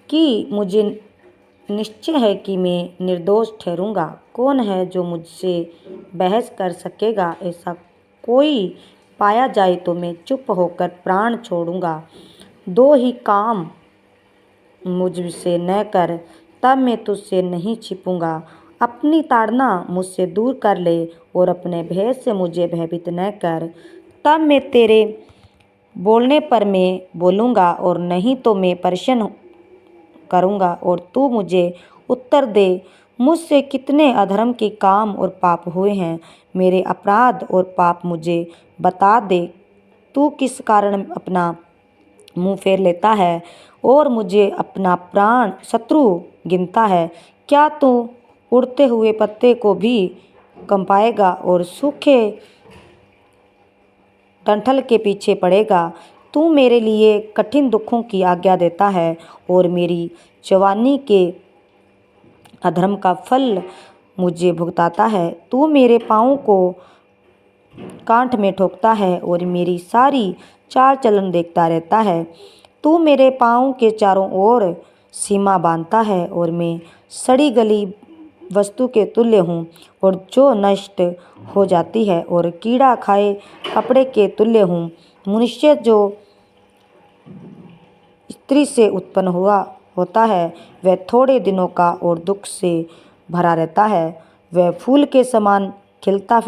कि मुझे निश्चय है कि मैं निर्दोष ठहरूंगा। कौन है जो मुझसे बहस कर सकेगा? ऐसा कोई पाया जाए तो मैं चुप होकर प्राण छोड़ूंगा। दो ही काम मुझसे न कर, तब मैं तुझसे नहीं छिपूंगा। अपनी ताड़ना मुझसे दूर कर ले और अपने भय से मुझे भयभीत न कर। तब मैं तेरे बोलने पर मैं बोलूँगा और नहीं तो मैं प्रश्न करूँगा और तू मुझे उत्तर दे। मुझसे कितने अधर्म के काम और पाप हुए हैं, मेरे अपराध और पाप मुझे बता दे। तू किस कारण अपना मुंह फेर लेता है और मुझे अपना प्राण शत्रु गिनता है? क्या तू उड़ते हुए पत्ते को भी कंपाएगा और सूखे डंठल के पीछे पड़ेगा? तू मेरे लिए कठिन दुखों की आज्ञा देता है और मेरी जवानी के अधर्म का फल मुझे भुगताता है। तू मेरे पाँव को कांठ में ठोकता है और मेरी सारी चाल चलन देखता रहता है। तू मेरे पाँव के चारों ओर सीमा बांधता है और मैं सड़ी गली वस्तु के तुल्य हूँ और जो नष्ट हो जाती है और कीड़ा खाए कपड़े के तुल्य हूँ। मनुष्य जो स्त्री से उत्पन्न हुआ होता है वह थोड़े दिनों का और दुख से भरा रहता है। वह फूल के समान खिलता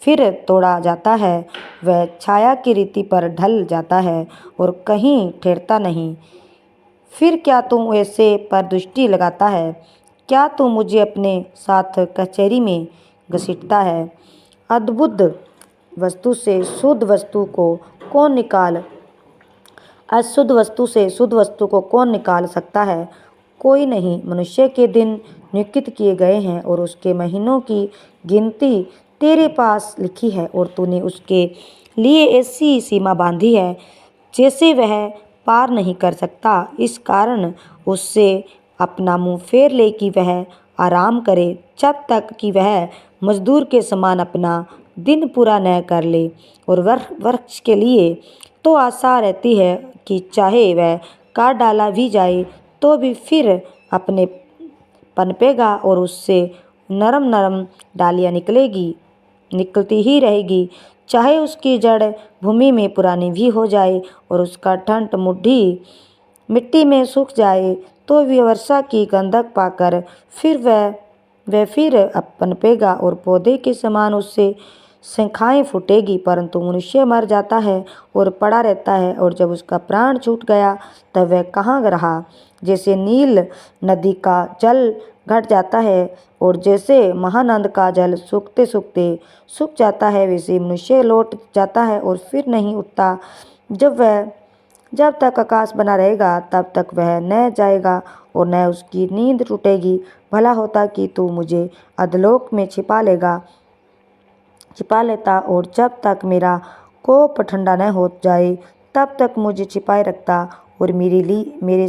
फिर तोड़ा जाता है। वह छाया की रीति पर ढल जाता है और कहीं ठहरता नहीं। फिर क्या तू ऐसे पर दृष्टि लगाता है? क्या तू मुझे अपने साथ कचहरी में घसीटता है? अद्भुत वस्तु से शुद्ध वस्तु को कौन निकाल अशुद्ध वस्तु से शुद्ध वस्तु को कौन निकाल सकता है? कोई नहीं। मनुष्य के दिन नियुक्त किए गए हैं और उसके महीनों की गिनती तेरे पास लिखी है और तूने उसके लिए ऐसी सीमा बांधी है जैसे वह पार नहीं कर सकता। इस कारण उससे अपना मुंह फेर ले कि वह आराम करे, जब तक कि वह मजदूर के समान अपना दिन पूरा न कर ले। और वृक्ष के लिए तो आशा रहती है कि चाहे वह काट डाला भी जाए तो भी फिर अपने पनपेगा और उससे नरम नरम डालियाँ निकलती ही रहेगी। चाहे उसकी जड़ भूमि में पुरानी भी हो जाए और उसका ठंठ मुट्ठी मिट्टी में सूख जाए तो भी वर्षा की गंधक पाकर फिर वह फिर पनपेगा और पौधे के समान उससे शाखाएं फूटेगी। परंतु मनुष्य मर जाता है और पड़ा रहता है और जब उसका प्राण छूट गया तब वह कहाँ रहा? जैसे नील नदी का जल घट जाता है और जैसे महानंद का जल सूखते सूखते सूख जाता है, वैसे मनुष्य लौट जाता है और फिर नहीं उठता। जब तक आकाश बना रहेगा तब तक वह न जाएगा और न उसकी नींद टूटेगी। भला होता कि तू मुझे अधोलोक में छिपा लेता और जब तक मेरा कोप ठंडा न हो जाए तब तक मुझे छिपाए रखता और मेरे लिए